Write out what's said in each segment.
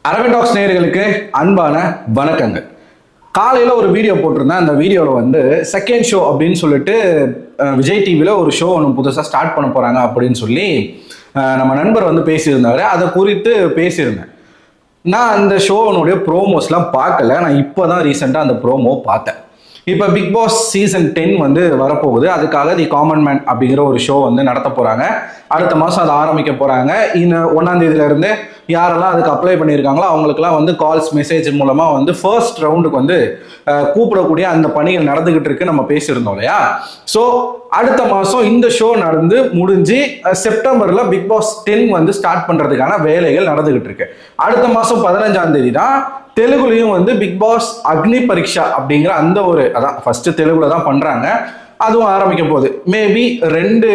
Aravind tax நேயர்களுக்கு அன்பான வணக்கங்கள். காலையில் ஒரு வீடியோ போட்டிருந்தேன். அந்த வீடியோவில் வந்து செகண்ட் ஷோ அப்படின்னு சொல்லிட்டு விஜய் டிவியில் ஒரு ஷோ ஒன்று புதுசாக ஸ்டார்ட் பண்ண போகிறாங்க அப்படின்னு சொல்லி நம்ம நண்பர் வந்து பேசியிருந்தாரு. அதை குறித்து பேசியிருந்தேன். நான் அந்த ஷோனுடைய ப்ரோமோஸ்லாம் பார்க்கல. நான் இப்போ தான் ரீசெண்டாக அந்த ப்ரோமோ பார்த்தேன். இப்போ பிக் பாஸ் சீசன் 10 வந்து வரப்போகுது. அதுக்காக தி காமன் மேன் அப்படிங்கிற ஒரு ஷோ வந்து நடத்த போகிறாங்க. அடுத்த மாதம் அதை ஆரம்பிக்க போகிறாங்க. இன்னும் 1ஆம் தேதியிலேருந்து யாரெல்லாம் அதுக்கு அப்ளை பண்ணியிருக்காங்களோ அவங்களுக்குலாம் வந்து கால்ஸ் மெசேஜ் மூலமாக வந்து ஃபர்ஸ்ட் ரவுண்டுக்கு வந்து கூப்பிடக்கூடிய அந்த பணிகள் நடந்துகிட்டு இருக்கு. நம்ம பேசியிருந்தோம் இல்லையா? ஸோ அடுத்த மாதம் இந்த ஷோ நடந்து முடிஞ்சு செப்டம்பரில் பிக் பாஸ் 10 வந்து ஸ்டார்ட் பண்ணுறதுக்கான வேலைகள் நடந்துகிட்டு இருக்கு. அடுத்த மாதம் 15ஆம் தேதி தான் தெலுங்குலையும் வந்து பிக் பாஸ் அக்னி பரீட்சா அப்படிங்கிற அந்த ஒரு அதான் ஃபர்ஸ்ட் தெலுங்குல தான் பண்றாங்க. அதுவும் ஆரம்பிக்க போகுது. மேபி 2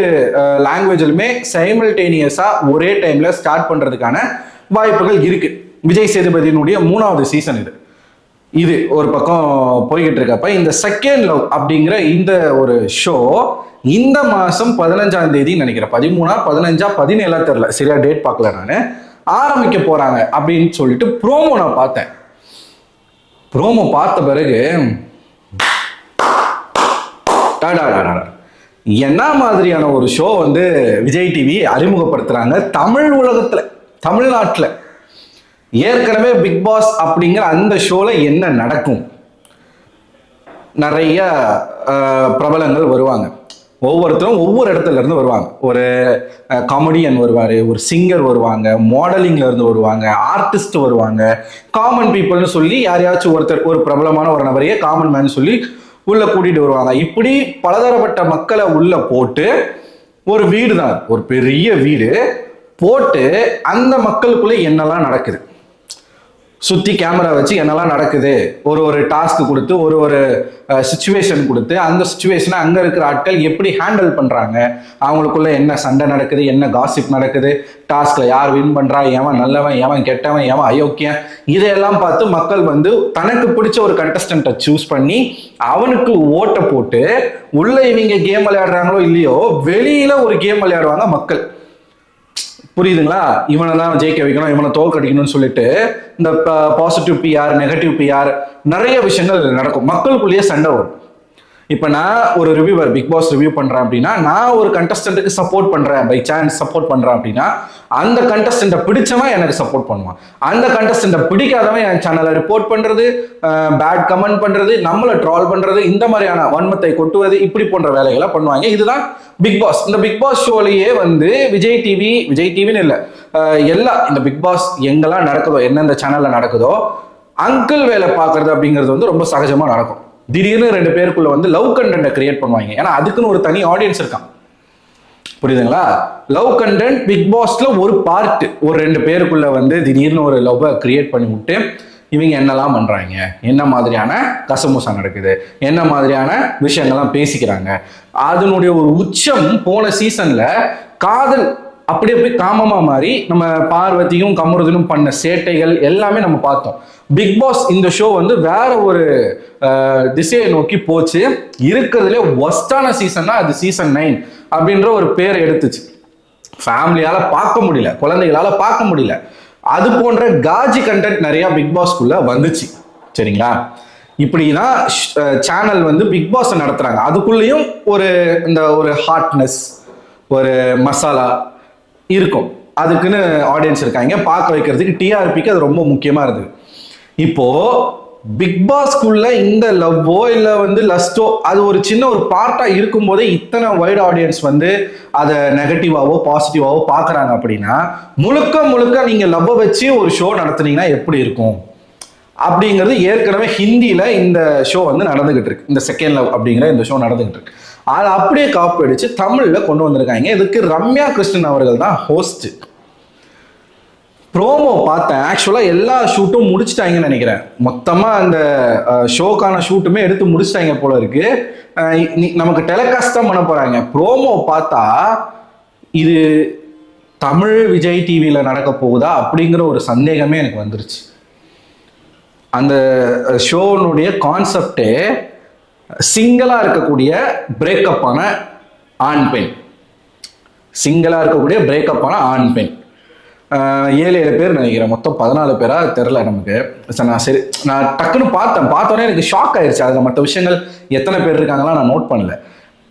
லாங்குவேஜ்லுமே சைமல்டேனியஸா ஒரே டைம்ல ஸ்டார்ட் பண்றதுக்கான வாய்ப்புகள் இருக்கு. விஜய் சேதுபதியினுடைய 3வது சீசன் இது ஒரு பக்கம் போய்கிட்டு இருக்கப்ப இந்த செகண்ட் லவ் அப்படிங்கிற இந்த ஒரு ஷோ இந்த மாசம் 15ஆம் தேதி நினைக்கிறேன், 13 15 17 தெரியல, சரியா டேட் பார்க்கல நான், ஆரம்பிக்க போறாங்க அப்படின்னு சொல்லிட்டு ப்ரோமோ நான் பார்த்தேன். ப்ரோமோ பார்த்த பிறகு என்ன மாதிரியான ஒரு ஷோ வந்து விஜய் டிவி அறிமுகப்படுத்துறாங்க தமிழ் உலகத்துல, தமிழ்நாட்டில். ஏற்கனவே பிக் பாஸ் அப்படிங்கிற அந்த ஷோல என்ன நடக்கும்? நிறைய பிரபலங்கள் வருவாங்க. ஒவ்வொருத்தரும் ஒவ்வொரு இடத்துல இருந்து வருவாங்க. ஒரு காமெடியன் வருவார், ஒரு சிங்கர் வருவாங்க, மாடலிங்ல இருந்து வருவாங்க, ஆர்டிஸ்ட் வருவாங்க, காமன் பீப்புள்னு சொல்லி யாரையாச்சும் ஒருத்தர் ஒரு பிரபலமான ஒரு நபரையே காமன் மேன் சொல்லி உள்ள கூட்டிட்டு வருவாங்க. இப்படி பலதரப்பட்ட மக்களை உள்ள போட்டு ஒரு வீடு தான், ஒரு பெரிய வீடு போட்டு அந்த மக்களுக்குள்ள என்னெல்லாம் நடக்குது, சுற்றி கேமரா வச்சு என்னெல்லாம் நடக்குது, ஒரு டாஸ்க் கொடுத்து ஒரு சுச்சுவேஷன் கொடுத்து அந்த சுச்சுவேஷனை அங்கே இருக்கிற ஆட்கள் எப்படி ஹேண்டில் பண்ணுறாங்க, அவங்களுக்குள்ள என்ன சண்டை நடக்குது, என்ன காசிப் நடக்குது, டாஸ்கில் யார் வின் பண்ணுறா, எவன் நல்லவன், எவன் கெட்டவன், எவன் அயோக்கியன், இதையெல்லாம் பார்த்து மக்கள் வந்து தனக்கு பிடிச்ச ஒரு கண்டஸ்டண்ட்டை சூஸ் பண்ணி அவனுக்கு ஓட்டை போட்டு உள்ள இவங்க கேம் விளையாடுறாங்களோ இல்லையோ வெளியில ஒரு கேம் விளையாடுவாங்க மக்கள். புரியுதுங்களா? இவனை தான் ஜெயிக்க வைக்கணும், இவனை தோற்கடிக்கணும்னு சொல்லிட்டு இந்த பாசிட்டிவ் பிஆர், நெகட்டிவ் பிஆர், நிறைய விஷயங்கள் நடக்கும். மக்களுக்குள்ளேயே சண்டை வரும். இப்போ நான் ஒரு ரிவ்யூவர், பிக் பாஸ் ரிவ்யூ பண்ணுறேன் அப்படின்னா, நான் ஒரு கண்டஸ்டன்ட்டுக்கு சப்போர்ட் பண்ணுறேன், பை சான்ஸ் சப்போர்ட் பண்ணுறேன் அப்படின்னா, அந்த கண்டஸ்டண்ட்டை பிடிச்சவன் எனக்கு சப்போர்ட் பண்ணுவான். அந்த கண்டஸ்டண்ட்டை பிடிக்காதவன் என் சேனலை ரிப்போர்ட் பண்ணுறது, பேட் கமெண்ட் பண்ணுறது, நம்மளை ட்ரால் பண்ணுறது, இந்த மாதிரியான வன்மத்தை கொட்டுவது, இப்படி போன்ற வேலைகளை பண்ணுவாங்க. இதுதான் பிக் பாஸ். இந்த பிக் பாஸ் ஷோலையே வந்து விஜய் டிவின்னு இல்லை, இந்த பிக் பாஸ் எங்கெல்லாம் நடக்குதோ, எந்தெந்த சேனலில் நடக்குதோ, அங்கிள் வேலை பார்க்கறது அப்படிங்கிறது வந்து ரொம்ப சகஜமாக நடக்கும். திடீர்னு 2 பேருக்குள்ள வந்து லவ் கண்டென்ட்டை கிரியேட் பண்ணுவாங்க. ஏன்னா அதுக்குன்னு ஒரு தனி ஆடியன்ஸ் இருக்கான். புரியுதுங்களா? லவ் கண்டென்ட் பிக் பாஸ்ல ஒரு பார்ட், ஒரு 2 பேருக்குள்ள வந்து திடீர்னு ஒரு லவ்வை கிரியேட் பண்ணி விட்டு இவங்க என்னெல்லாம் பண்றாங்க, என்ன மாதிரியான கசமுசா நடக்குது, என்ன மாதிரியான விஷயங்கள்லாம் பேசிக்கிறாங்க. அதனுடைய ஒரு உச்சம் போன சீசன்ல காதல் அப்படியே போய் காமமா மாறி நம்ம பார்வதியும் கமருதனும் பண்ண சேட்டைகள் எல்லாமே நம்ம பார்த்தோம். பிக் பாஸ் இந்த ஷோ வந்து வேற ஒரு திசையை நோக்கி போச்சு. இருக்கிறதுல ஒஸ்டான சீசன்னா அது சீசன் 9 அப்படின்ற ஒரு பேரை எடுத்துச்சு. ஃபேமிலியால பார்க்க முடியல, குழந்தைகளால பார்க்க முடியல. அது போன்ற காஜி கண்டென்ட் நிறைய பிக் பாஸ்க்குள்ள வந்துச்சு. சரிங்களா? இப்படிதான் சேனல் வந்து பிக் பாஸ் நடத்துறாங்க. அதுக்குள்ளேயும் ஒரு ஹாட்னஸ், ஒரு மசாலா இருக்கும். அதுக்குன்னு ஆடியன்ஸ் இருக்காங்க. பார்க்க வைக்கிறதுக்கு டிஆர்பிக்கு அது ரொம்ப முக்கியமா இருக்குது. இப்போ பிக் பாஸ்க்குள்ள இந்த லவ்வோ இல்லை வந்து லஸ்டோ அது ஒரு சின்ன ஒரு பார்ட்டா இருக்கும் போதே இத்தனை வைட் ஆடியன்ஸ் வந்து அதை நெகட்டிவாவோ பாசிட்டிவாவோ பார்க்குறாங்க அப்படின்னா, முழுக்க நீங்க லவ்வை வச்சு ஒரு ஷோ நடத்துனீங்கன்னா எப்படி இருக்கும் அப்படிங்கிறது ஏற்கனவே ஹிந்தியில இந்த ஷோ வந்து நடந்துகிட்டு இருக்கு. இந்த செகண்ட் லவ் அப்படிங்கிற இந்த ஷோ நடந்துகிட்டு இருக்கு. அதை அப்படியே காப்பி அடிச்சு தமிழ்ல கொண்டு வந்திருக்காங்க. இதுக்கு ரம்யா கிருஷ்ணன் அவர்கள் தான் ஹோஸ்ட். ப்ரோமோ பார்த்தேன். ஆக்சுவலாக எல்லா ஷூட்டும் முடிச்சிட்டாங்கன்னு நினைக்கிறேன். மொத்தமாக அந்த ஷோக்கான ஷூட்டுமே எடுத்து முடிச்சிட்டாங்க போல இருக்கு. நமக்கு டெலிகாஸ்ட் தான் பண்ண போறாங்க. ப்ரோமோ பார்த்தா இது தமிழ் விஜய் டிவியில் நடக்க போகுதா அப்படிங்கிற ஒரு சந்தேகமே எனக்கு வந்துருச்சு. அந்த ஷோனுடைய கான்செப்டே சிங்கிளாக இருக்கக்கூடிய பிரேக்கப்பான ஆண் பெண், சிங்கிளாக இருக்கக்கூடிய பிரேக்கப்பான ஆண் பெண், 7 பேர் நினைக்கிறேன், மொத்தம் 14 பேரா தெரில நமக்கு. நான் டக்குன்னு பார்த்தோன்னே எனக்கு ஷாக் ஆயிடுச்சு. அதில் மற்ற விஷயங்கள் எத்தனை பேர் இருக்காங்கலாம் நான் நோட் பண்ணல.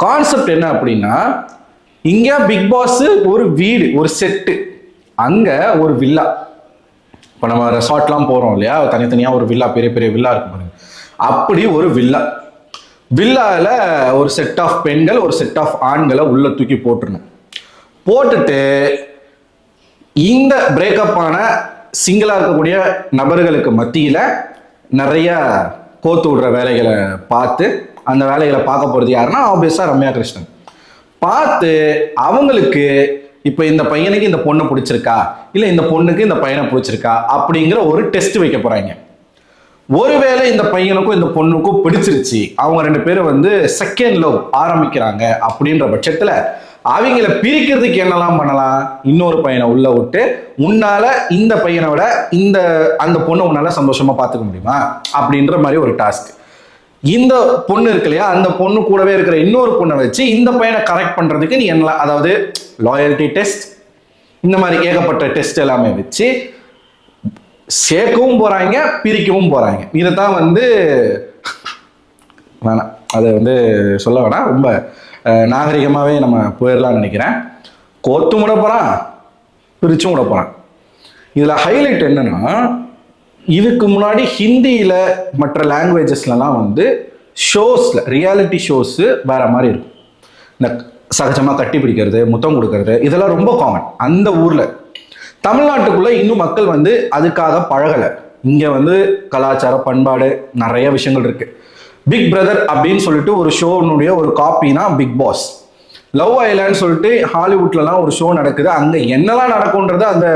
கான்செப்ட் என்ன அப்படின்னா, இங்கே பிக் பாஸ் ஒரு வீடு, ஒரு செட்டு, அங்கே ஒரு வில்லா. இப்போ நம்ம ரெசார்ட்லாம் போகிறோம் இல்லையா, தனித்தனியாக ஒரு வில்லா, பெரிய பெரிய வில்லா இருக்கு பாருங்க, அப்படி ஒரு வில்லாவில் ஒரு செட் ஆஃப் பெண்கள், ஒரு செட் ஆஃப் ஆண்களை உள்ள தூக்கி போட்டுட்டு இந்த பிரேக்கப் ஆன சிங்கிளாக இருக்கக்கூடிய நபர்களுக்கு மத்தியில் நிறைய கோத்து விடுற வேலைகளை பார்த்து, அந்த வேலைகளை பார்க்க போகிறது யாருன்னா ஆப்வியஸாக ரம்யா கிருஷ்ணன். பார்த்து அவங்களுக்கு இப்போ இந்த பையனுக்கு இந்த பொண்ணை பிடிச்சிருக்கா, இல்லை இந்த பொண்ணுக்கு இந்த பையனை பிடிச்சிருக்கா அப்படிங்கிற ஒரு டெஸ்ட் வைக்க போகிறாங்க. ஒருவேளை இந்த பையனுக்கும் இந்த பொண்ணுக்கும் பிடிச்சிருச்சு, அவங்க 2 பேரும் செகண்ட் லவ் ஆரம்பிக்கிறாங்க அப்படின்ற பட்சத்தில் அவங்கள பிரிக்கிறதுக்கு என்னெல்லாம் பண்ணலாம்? இன்னொரு பையனை உள்ள விட்டு, உன்னால இந்த பையனை விட அந்த பொண்ணை உன்னால சந்தோஷமா பார்த்துக்க முடியுமா அப்படின்ற மாதிரி ஒரு டாஸ்க். இந்த பொண்ணு இருக்கு இல்லையா, அந்த பொண்ணு கூடவே இருக்கிற இன்னொரு பொண்ணை வச்சு இந்த பையனை கரெக்ட் பண்றதுக்கு நீ என்ன, அதாவது லாயல்டி டெஸ்ட், இந்த மாதிரி ஏகப்பட்ட டெஸ்ட் எல்லாமே வச்சு சேர்க்கவும் போறாங்க, பிரிக்கவும் போறாங்க. இதைத்தான் வேணாம், அதை சொல்ல வேணாம், ரொம்ப நாகரிகமாகவே நம்ம போயிடலாம்னு நினைக்கிறேன். கோத்து விட போகிறான், பிரிச்சும் விட போகிறான். இதில் ஹைலைட் என்னன்னா, இதுக்கு முன்னாடி ஹிந்தியில் மற்ற லாங்குவேஜஸ்லாம் ஷோஸில், ரியாலிட்டி ஷோஸு வேற மாதிரி இருக்கும். இந்த சகஜமாக கட்டி பிடிக்கிறது, முத்தம் கொடுக்கறது, இதெல்லாம் ரொம்ப காமன் அந்த ஊரில். தமிழ்நாட்டுக்குள்ளே இன்னும் மக்கள் அதுக்காக பழகலை. இங்கே கலாச்சார பண்பாடு நிறைய விஷயங்கள் இருக்குது. பிக் பிரதர் அப்படின்னு சொல்லிட்டு ஒரு ஷோனுடைய ஒரு காப்பினா பிக் பாஸ். லவ் ஐலாண்ட் சொல்லிட்டு ஹாலிவுட்லலாம் ஒரு ஷோ நடக்குது, அங்கே என்னெல்லாம் நடக்கும்ன்றது அந்த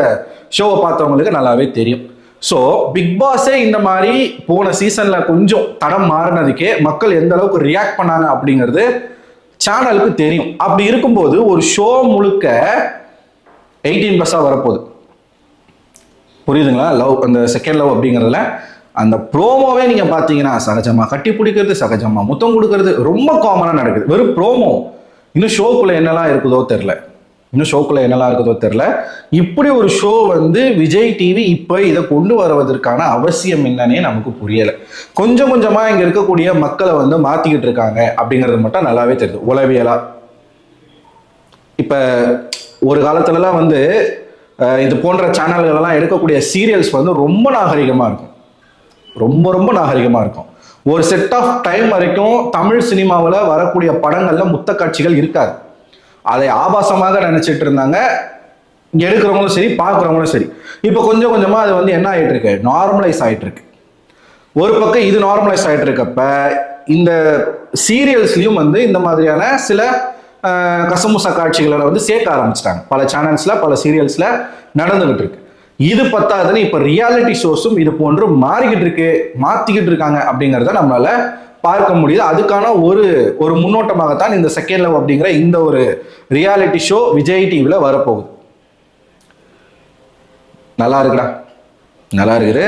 ஷோவை பார்த்தவங்களுக்கு நல்லாவே தெரியும். ஸோ பிக் பாஸே இந்த மாதிரி போன சீசனில் கொஞ்சம் தடம் மாறினதுக்கே மக்கள் எந்த அளவுக்கு ரியாக்ட் பண்ணாங்க அப்படிங்கிறது சேனலுக்கு தெரியும். அப்படி இருக்கும்போது ஒரு ஷோ முழுக்க 18+ வரப்போகுது, புரியுதுங்களா? லவ், அந்த செகண்ட் லவ் அப்படிங்கிறதுல அந்த ப்ரோமோவே நீங்க பாத்தீங்கன்னா சகஜமா கட்டி பிடிக்கிறது, சகஜமா முத்தம் கொடுக்கறது ரொம்ப காமனா நடக்குது. வெறும் ப்ரோமோ. இன்னும் ஷோக்குள்ள என்னெல்லாம் இருக்குதோ தெரியல. இப்படி ஒரு ஷோ விஜய் டிவி இப்ப இதை கொண்டு வருவதற்கான அவசியம் என்னன்னே நமக்கு புரியல. கொஞ்சம் கொஞ்சமா இங்க இருக்கக்கூடிய மக்களை மாத்திக்கிட்டு இருக்காங்க அப்படிங்கிறது மட்டும் நல்லாவே தெரியுது. உளவியலா இப்ப ஒரு காலத்துலலாம் இது போன்ற சேனல்கள் எல்லாம் எடுக்கக்கூடிய சீரியல்ஸ் ரொம்ப நாகரிகமா இருக்கும், ரொம்ப நாகரிகமா இருக்கும். ஒரு செட் ஆஃப் டைம் வரைக்கும் தமிழ் சினிமாவில் வரக்கூடிய படங்கள்ல முத்த காட்சிகள் இருக்காது. அதை ஆபாசமாக நினைச்சிட்டு இருந்தாங்க எடுக்கிறவங்களும் சரி, பார்க்குறவங்களும் சரி. இப்போ கொஞ்சம் கொஞ்சமா அது என்ன ஆயிட்டு இருக்கு, நார்மலைஸ் ஆயிட்டு இருக்கு. ஒரு பக்கம் இது நார்மலைஸ் ஆயிட்டு இருக்கப்ப இந்த சீரியல்ஸ்லயும் இந்த மாதிரியான சில கசமுச காட்சிகளை சேர்க்க ஆரம்பிச்சிட்டாங்க. பல சேனல்ஸ்ல, பல சீரியல்ஸ்ல நடந்துகிட்டு இருக்கு. இது பத்தாதுன்னு இப்ப ரியாலிட்டி ஷோஸும் இது போன்று மாத்திக்கிட்டு இருக்காங்க அப்படிங்கிறத நம்மளால பார்க்க முடியுது. அதுக்கான ஒரு முன்னோட்டமாகத்தான் இந்த செகண்ட் லவ் அப்படிங்கிற இந்த ஒரு ரியாலிட்டி ஷோ விஜய் டிவில வரப்போகுது. நல்லா இருக்குது.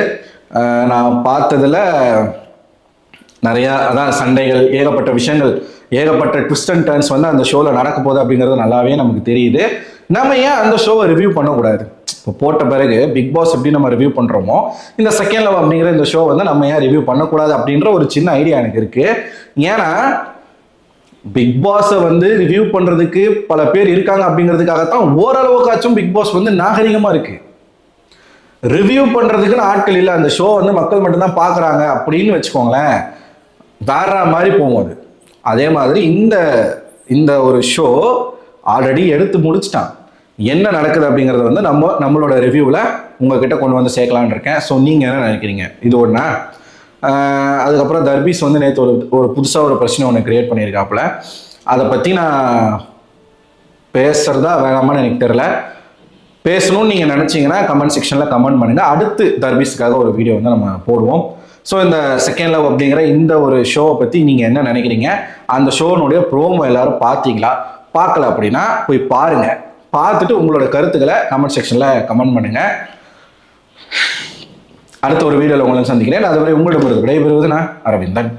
நான் பார்த்ததுல நிறைய அதான் சண்டைகள், ஏகப்பட்ட விஷயங்கள், ஏகப்பட்ட ட்விஸ்ட் அண்ட் டர்ன்ஸ் அந்த ஷோல நடக்க போகுது அப்படிங்கிறது நல்லாவே நமக்கு தெரியுது. நம்ம ஏன் அந்த ஷோவை ரிவ்யூ பண்ணக்கூடாது? இப்போ போட்ட பிறகு பிக் பாஸ் எப்படி நம்ம ரிவ்யூ பண்றோமோ, இந்த செகண்ட் லவ் அப்படிங்கிற இந்த ஷோ நம்ம ஏன் ரிவ்யூ பண்ணக்கூடாது அப்படின்ற ஒரு சின்ன ஐடியா எனக்கு இருக்கு. ஏன்னா பிக் பாஸை ரிவ்யூ பண்றதுக்கு பல பேர் இருக்காங்க அப்படிங்கிறதுக்காகத்தான் ஓரளவுக்காச்சும் பிக் பாஸ் நாகரிகமா இருக்கு. ரிவ்யூ பண்றதுக்குன்னு ஆட்கள் இல்லை, அந்த ஷோ மக்கள் மட்டும்தான் பாக்குறாங்க அப்படின்னு வச்சுக்கோங்களேன், வேற மாதிரி போகும்போது. அதே மாதிரி இந்த ஒரு ஷோ ஆல்ரெடி எடுத்து முடிச்சிட்டான். என்ன நடக்குது அப்படிங்கறத நம்மளோட ரிவ்யூவில் உங்ககிட்ட கொண்டு சேர்க்கலான்னு இருக்கேன். ஸோ நீங்க என்ன நினைக்கிறீங்க? இது ஒண்ணா. அதுக்கப்புறம் தர்பீஸ் நேற்று ஒரு புதுசாக ஒரு பிரச்சனை ஒன்று கிரியேட் பண்ணியிருக்காப்புல. அதை பற்றி நான் பேசுறதா வேணாமான்னு எனக்கு தெரியல. பேசணும்னு நீங்கள் நினச்சிங்கன்னா கமெண்ட் செக்ஷனில் கமெண்ட் பண்ணுங்கள். அடுத்து தர்பீஸுக்காக ஒரு வீடியோ நம்ம போடுவோம். ஸோ இந்த செகண்ட் லவ் அப்படிங்கிற இந்த ஒரு ஷோவை பற்றி நீங்கள் என்ன நினைக்கிறீங்க? அந்த ஷோனுடைய ப்ரோமோ எல்லாரும் பார்த்தீங்களா? பார்க்கல அப்படின்னா போய் பாருங்க. பார்த்துட்டு உங்களோட கருத்துக்களை கமெண்ட் செக்ஷனில் கமெண்ட் பண்ணுங்க. அடுத்த ஒரு வீடியோவில் உங்களை சந்திக்கிறேன். அதுவரை உங்களிடம் விடைபெறுவது நான் அரவிந்தன்.